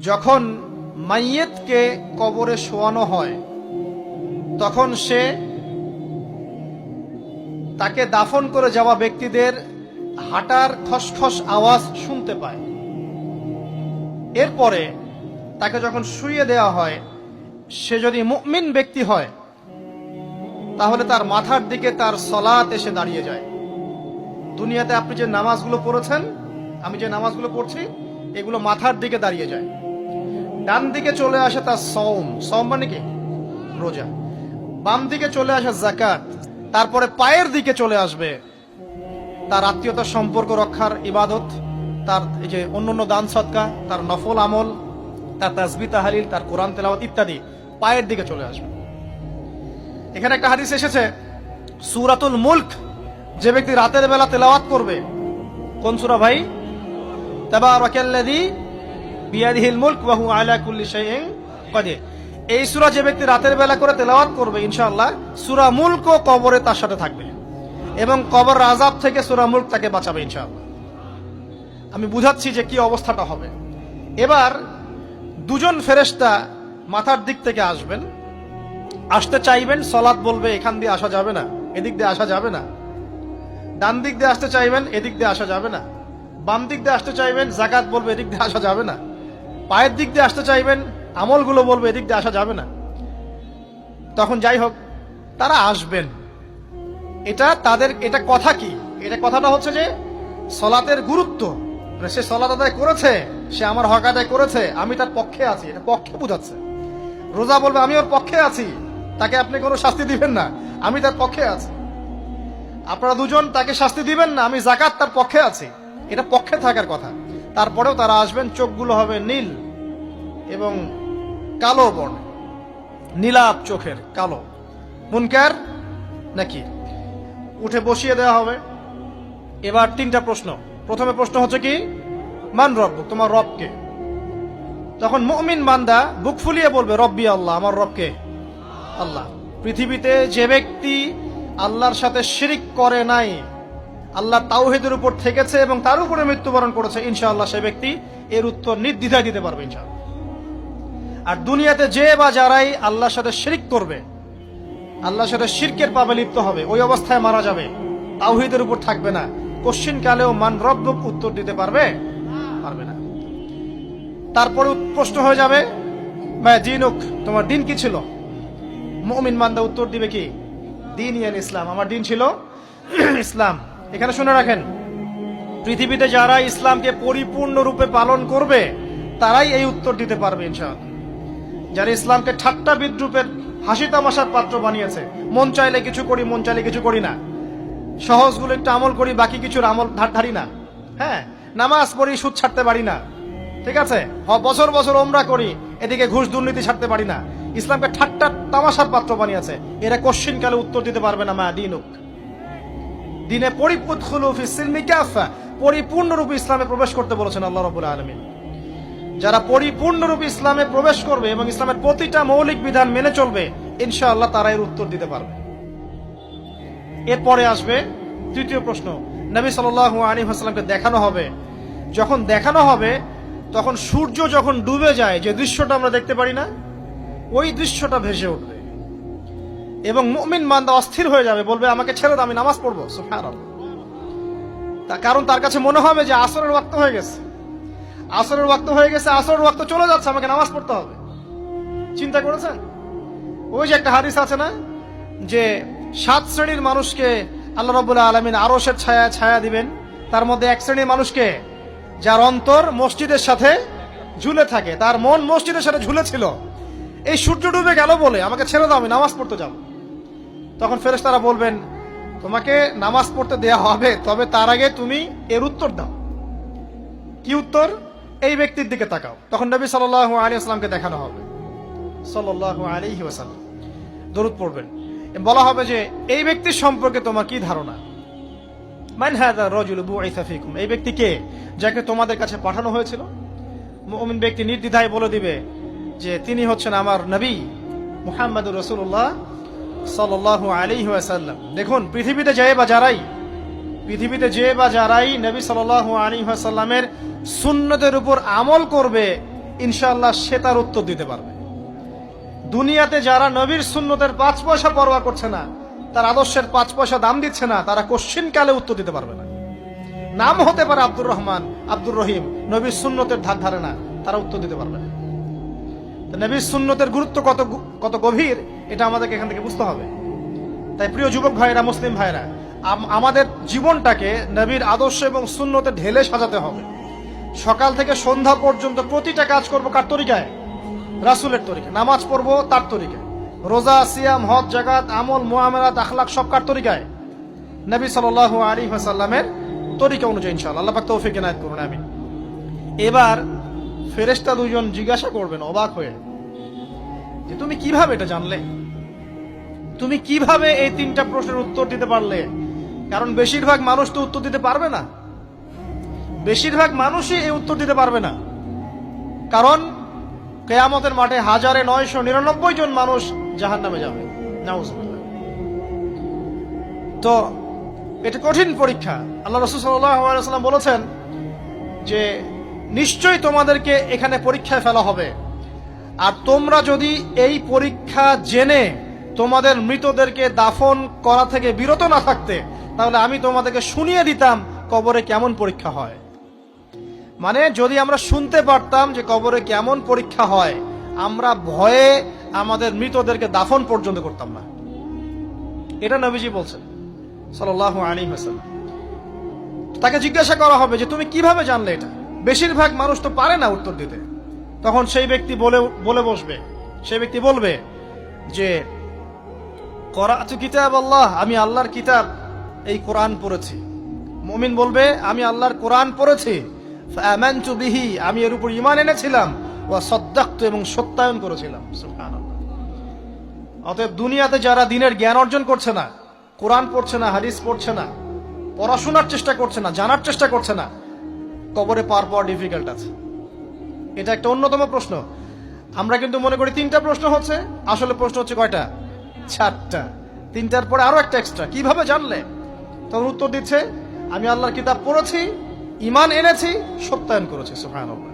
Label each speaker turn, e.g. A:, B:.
A: যখন মাইয়েতকে কবরে শোয়ানো হয় তখন সে তাকে দাফন করে যাওয়া ব্যক্তিদের হাঁটার খসখস আওয়াজ শুনতে পায়। এরপরে তাকে যখন শুইয়ে দেওয়া হয়, সে যদি মুমিন ব্যক্তি হয় তাহলে তার মাথার দিকে তার সলাত এসে দাঁড়িয়ে যায়। দুনিয়াতে আপনি যে নামাজগুলো পড়েছেন, আমি যে নামাজগুলো পড়ছি, এগুলো মাথার দিকে দাঁড়িয়ে যায়। ডান দিকে চলে আসে তার সওম মানে কি রোজা, বাম দিকে চলে আসে যাকাত, তারপরে পায়ের দিকে চলে আসবে তার আত্মীয়তার সম্পর্ক রক্ষার ইবাদত, তার এই যে অন্যান্য দান সদকা, তার নফল আমল, তার তাসবিহ তাহলিল, তার কোরআন তেলাওয়াত ইত্যাদি পায়ের দিকে চলে আসবে। এখানে একটা হাদিস এসেছে, সূরাতুল মুলক যে ব্যক্তি রাতের বেলা তেলাওয়াত করবে, কোন সূরা ভাই? তাবারাকাল্লাযী বিয়াদিহিল মুলক ওয়া হুয়া আলা কুল্লি শাইইন কাদির। এই সূরা যে ব্যক্তি রাতের বেলা করে তেলাওয়াত করবে, ইনশাআল্লাহ সূরা মুলক কবরে তার সাথে থাকবে এবং কবর আযাব থেকে সূরা মুলক তাকে বাঁচাবে ইনশাআল্লাহ। আমি বুঝাচ্ছি যে কি অবস্থাটা হবে। এবার দুজন ফেরেশতা মাথার দিক থেকে আসবেন, আসতে চাইবেন, সালাত বলবে এখান দিয়ে আসা যাবে না, এদিক দিয়ে আসা যাবে না। ডান দিক দিয়ে আসতে চাইবেন, এদিক দিয়ে আসা যাবে না। বাম দিক দিয়ে আসতে চাইবেন, যাকাত বলবে এদিক দিয়ে আসা যাবে না। পায়ের দিক দিয়ে আসতে চাইবেন, আমলগুলো বলবে এদিক দিয়ে আসা যাবে না। তখন যাই হোক, তারা আসবেন। এটা কথা কি? এটা কথাটা হচ্ছে যে সলাতের গুরুত্ব, মানে সে সলাত আদায় করেছে, সে আমার হক আদায় করেছে, আমি তার পক্ষে আছি, এটা পক্ষে বোঝাচ্ছে। রোজা বলবে আমি ওর পক্ষে আছি, তাকে আপনি কোনো শাস্তি দিবেন না, আমি তার পক্ষে আছি। আপনারা দুজন তাকে শাস্তি দিবেন না, আমি যাকাত তার পক্ষে আছি, এটা পক্ষে থাকার কথা। তারপরেও তারা আসবেন, চোখগুলো হবে নীল এবং কালো বর্ণ, নীলাপ চোখের কালো। মুনকার নাকি উঠে বসিয়ে দেওয়া হবে। এবার তিনটা প্রশ্ন। প্রথমে প্রশ্ন হচ্ছে কি, মান রব্বুক, তোমার রবকে? তখন মুমিন বান্দা বুক ফুলিয়ে বলবে রব্বি আল্লাহ, আমার রবকে আল্লাহ। পৃথিবীতে যে ব্যক্তি আল্লাহর সাথে শিরিক করে নাই, আল্লাহ তাওহীদের উপর থেকেছে এবং তার উপরে মৃত্যুবরণ করেছে, ইনশাআল্লাহ সে ব্যক্তি এর উত্তর নির্দ্বিধায় দিতে পারবে ইনশাআল্লাহ। আর দুনিয়াতে যে বা যারাই আল্লাহর সাথে শিরিক করবে, আল্লাহর সাথে শিরকের পাবে লিপ্ত হবে, ওই অবস্থায় মারা যাবে, তাওহীদের উপর থাকবে না, কোশ্চিন কালেও মান রব্বুক উত্তর দিতে পারবে না। তারপরে প্রশ্ন হয়ে যাবে মা দীনুক, তোমার দিন কি ছিল? মুমিন বান্দা উত্তর দিবে কি, দিন ইয়ান ইসলাম, আমার দিন ছিল ইসলাম। এখানে শুনে রাখেন, পৃথিবীতে যারা ইসলামকে পরিপূর্ণরূপে পালন করবে তারাই এই উত্তর দিতে পারবে ইনশাআল্লাহ। যারা ইসলামকে ঠাট্টা বিদ্রুপের হাসি তামাশার পাত্র বানিয়েছে, মন চাইলে কিছু করি, মন চাইলে কিছু করি না, সহজগুলো একটু আমল করি, বাকি কিছুর আমল ধারি না, হ্যাঁ, নামাজ পড়ি, সুদ ছাড়তে পারি না, ঠিক আছে, বছর বছর ওমরা করি, এদিকে ঘুষ দুর্নীতি ছাড়তে পারি না, ইসলামকে ঠাট্টা তামাশার পাত্র বানিয়েছে, এরা কোশ্চিন কালে উত্তর দিতে পারবে না মা দীনুক, দিনে পরিপূর্ণরূপে ইসলামে প্রবেশ করতে বলেছেন আল্লাহ রাব্বুল আলামিন। যারা পরিপূর্ণরূপে ইসলামে প্রবেশ করবে এবং ইসলামের প্রতিটা মৌলিক বিধান মেনে চলবে, ইনশাআল্লাহ তারা এর উত্তর দিতে পারবে। এরপরে আসবে তৃতীয় প্রশ্ন, নবী সাল্লাল্লাহু আলাইহি ওয়াসাল্লামকে দেখানো হবে। যখন দেখানো হবে তখন সূর্য যখন ডুবে যায়, যে দৃশ্যটা আমরা দেখতে পারি না, ওই দৃশ্যটা ভেসে উঠবে এবং মুমিন বান্দা অস্থির হয়ে যাবে, বলবে আমাকে ছেড়ে দাও, আমি নামাজ পড়বো। সুবহানাল্লাহ। কারণ তার কাছে মনে হবে যে আসরের ওয়াক্ত হয়ে গেছে, আসরের ওয়াক্ত হয়ে গেছে, আসরের ওয়াক্ত চলে যাচ্ছে, আমাকে নামাজ পড়তে হবে। চিন্তা করেছেন? ওই যে একটা হাদিস আছে না, যে 7 শ্রেণীর মানুষকে আল্লাহ রাব্বুল আলামিন আরশের ছায়া দিবেন, তার মধ্যে এক শ্রেণীর মানুষকে যার অন্তর মসজিদের সাথে ঝুলে থাকে, তার মন মসজিদের সাথে ঝুলে ছিল, এই সূর্য ডুবে গেল বলে আমাকে ছেড়ে দাও, আমি নামাজ পড়তে যাব। তখন ফেরেশতারা বলবেন তোমাকে নামাজ পড়তে দেয়া হবে, তবে তার আগে তুমি এর উত্তর দাও। কি উত্তর? এই ব্যক্তির দিকে তাকাও। তখন নবী সাল্লাল্লাহু আলাইহি ওয়াসাল্লামকে দেখানো হবে, সাল্লাল্লাহু আলাইহি ওয়াসাল্লাম দরুদ পড়বেন, বলা হবে যে এই ব্যক্তির সম্পর্কে তোমার কি ধারণা? মান হাযা রাজুলু বুইসা ফীকুম, এই ব্যক্তি কে, যাকে তোমাদের কাছে পাঠানো হয়েছিল? মুমিন ব্যক্তি নির্দ্বিধায় বলে দিবে যে তিনি হচ্ছেন আমার নবী মুহাম্মদুর রাসূলুল্লাহ সাল্লাল্লাহু আলাইহি ওয়াসাল্লাম। দেখুন, পৃথিবীতে যে বা যারাই নবী সাল্লাল্লাহু আলাইহি ওয়াসাল্লামের সুন্নতের উপর আমল করবে, ইনশাআল্লাহ সে তার উত্তর দিতে পারবে। দুনিয়াতে যারা নবীর সুন্নতের 5 পয়সা পরোয়া করছে না, তার আদর্শের 5 পয়সা দাম দিচ্ছে না, তারা কোশ্চিনকালে উত্তর দিতে পারবে না। নাম হতে পারে আব্দুর রহমান, আব্দুর রহিম, নবীর সুন্নতের ধার ধারে না, তারা উত্তর দিতে পারবে না। নবীর সুন্নতের গুরুত্ব কত গভীর, এটা আমাদেরকে এখান থেকে বুঝতে হবে। তাই প্রিয় যুবক ভাইরা, মুসলিম ভাইরা, আমাদের জীবনটাকে নবীর আদর্শ এবং সুন্নতে ঢেলে সাজাতে হবে। সকাল থেকে সন্ধ্যা পর্যন্ত প্রতিটা কাজ করব কার তরিকায়? রাসূলের তরিকায়। নামাজ পড়বো তার তরিকায়, রোজা, সিয়াম, হজ, জাকাত, আমল, মুআমালাত, আখলাক সব কার তরিকায়? নবী সাল্লাল্লাহু আলাইহি ওয়াসাল্লামের তরিকা অনুযায়ী ইনশাআল্লাহ। আল্লাহ পাক তৌফিক এনায়েত করুন, আমিন। এবার ফেরেশতা দুজন জিজ্ঞাসা করবেন অবাক হয়ে যে তুমি কিভাবে এটা জানলে, তুমি কিভাবে এই 3টা প্রশ্নের উত্তর দিতে পারলে? কারণ বেশিরভাগ মানুষ তো উত্তর দিতে পারবে না, বেশিরভাগ মানুষই এই উত্তর দিতে পারবে না। কারণ কিয়ামতের মাঠে 1999 জন মানুষ জাহান্নামে যাবে, নাউজুবিল্লাহ। তো এটা কঠিন পরীক্ষা। আল্লাহ রাসূল সাল্লাল্লাহু আলাইহি ওয়াসাল্লাম বলেছেন যে নিশ্চয়ই তোমাদেরকে এখানে পরীক্ষায় ফেলা হবে, আর তোমরা যদি এই পরীক্ষা জেনে তোমাদের মৃতদেরকে দাফন করা থেকে বিরত না থাকতে, তাহলে আমি তোমাদেরকে শুনিয়ে দিতাম কবরে কেমন পরীক্ষা হয়। মানে যদি আমরা শুনতে পারতাম যে কবরে কেমন পরীক্ষা হয়, আমরা ভয়ে আমাদের মৃতদেরকে দাফন পর্যন্ত করতাম না। এটা নবীজি বলছেন সাল্লাল্লাহু আলাইহি ওয়াসাল্লাম। তাকে জিজ্ঞাসা করা হবে যে তুমি কিভাবে জানলে এটা? বেশিরভাগ মানুষ তো পারে না উত্তর দিতে। তখন সেই ব্যক্তি বলে বসবে, সেই ব্যক্তি বলবে যে করাতু কিতাব আল্লাহ, আমি আল্লাহর কিতাব এই কোরআন পড়েছি। মুমিন বলবে আমি আল্লাহর কোরআন পড়েছি, ফাআমানতু বিহি, আমি এর উপর ঈমান এনেছিলাম, ওয়া সাদ্দাকতু, এবং সত্যায়ন করেছিলাম। সুবহানাল্লাহ। অতএব দুনিয়াতে যারা দ্বীনের জ্ঞান অর্জন করছে না, কোরআন পড়ছে না, হাদিস পড়ছে না, পড়াশোনার চেষ্টা করছে না, জানার চেষ্টা করছে না, কবরে পাওয়া ডিফিকাল্ট আছে। এটা একটা অন্যতম প্রশ্ন। আমরা কিন্তু মনে করি 3টা প্রশ্ন হচ্ছে, আসলে প্রশ্ন হচ্ছে কয়টা? 4টা। 3টার পরে আরো একটা এক্সট্রা। কিভাবে জানলে? তখন উত্তর দিচ্ছে আমি আল্লাহর কিতাব পড়েছি, ঈমান এনেছি, সত্যায়ন করেছি। সুবহানাল্লাহ।